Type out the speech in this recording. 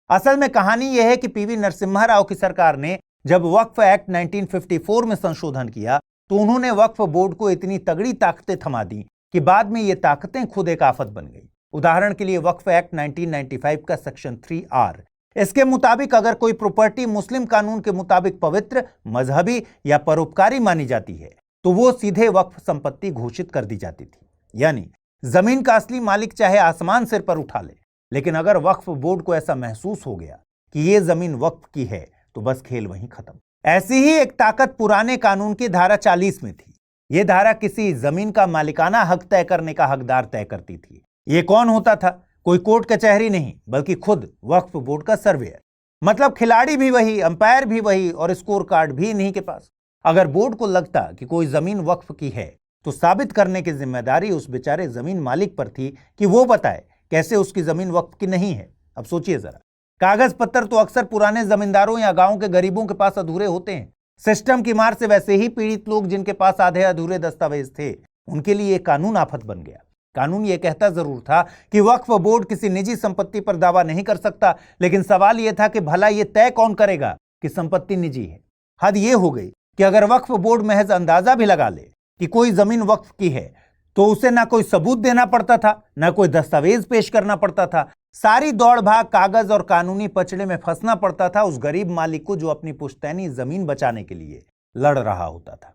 असल में कहानी यह है कि पीवी नरसिम्हा राव की सरकार ने जब वक्फ एक्ट 1954 में संशोधन किया तो उन्होंने वक्फ बोर्ड को इतनी तगड़ी ताकतें थमा दी कि बाद में ये ताकतें खुद एक आफत बन गई। उदाहरण के लिए वक्फ एक्ट 1995 का सेक्शन 3R, इसके मुताबिक अगर कोई प्रॉपर्टी मुस्लिम कानून के मुताबिक पवित्र, मजहबी या परोपकारी मानी जाती है तो वो सीधे वक्फ संपत्ति घोषित कर दी जाती थी। यानी जमीन का असली मालिक चाहे आसमान सिर पर उठा ले, लेकिन अगर वक्फ बोर्ड को ऐसा महसूस हो गया कि ये जमीन वक्फ की है तो बस खेल वहीं खत्म। ऐसी ही एक ताकत पुराने कानून की धारा 40 में थी। यह धारा किसी जमीन का मालिकाना हक तय करने का हकदार तय करती थी। ये कौन होता था? कोई कोर्ट कचहरी नहीं, बल्कि खुद वक्फ बोर्ड का सर्वेयर। मतलब खिलाड़ी भी वही, अंपायर भी वही और स्कोर कार्ड भी इन्हीं के पास। अगर बोर्ड को लगता कि कोई जमीन वक्फ की है तो साबित करने की जिम्मेदारी उस बेचारे जमीन मालिक पर थी कि वो बताए कैसे उसकी जमीन वक्फ की नहीं है। अब सोचिए जरा, कागज पत्तर तो अक्सर पुराने जमींदारों या गांव के गरीबों के पास अधूरे होते हैं। सिस्टम की मार से वैसे ही पीड़ित लोग जिनके पास आधे अधूरे दस्तावेज थे, उनके लिए कानून आफत बन गया। कानून यह कहता जरूर था कि वक्फ बोर्ड किसी निजी संपत्ति पर दावा नहीं कर सकता, लेकिन सवाल यह था कि भला यह तय कौन करेगा कि संपत्ति निजी है। हद यह हो गई कि अगर वक्फ बोर्ड महज अंदाजा भी लगा ले कि कोई जमीन वक्फ की है तो उसे ना कोई सबूत देना पड़ता था, ना कोई दस्तावेज पेश करना पड़ता था। सारी दौड़ भाग कागज और कानूनी पचड़े में फंसना पड़ता था उस गरीब मालिक को जो अपनी पुश्तैनी जमीन बचाने के लिए लड़ रहा होता था।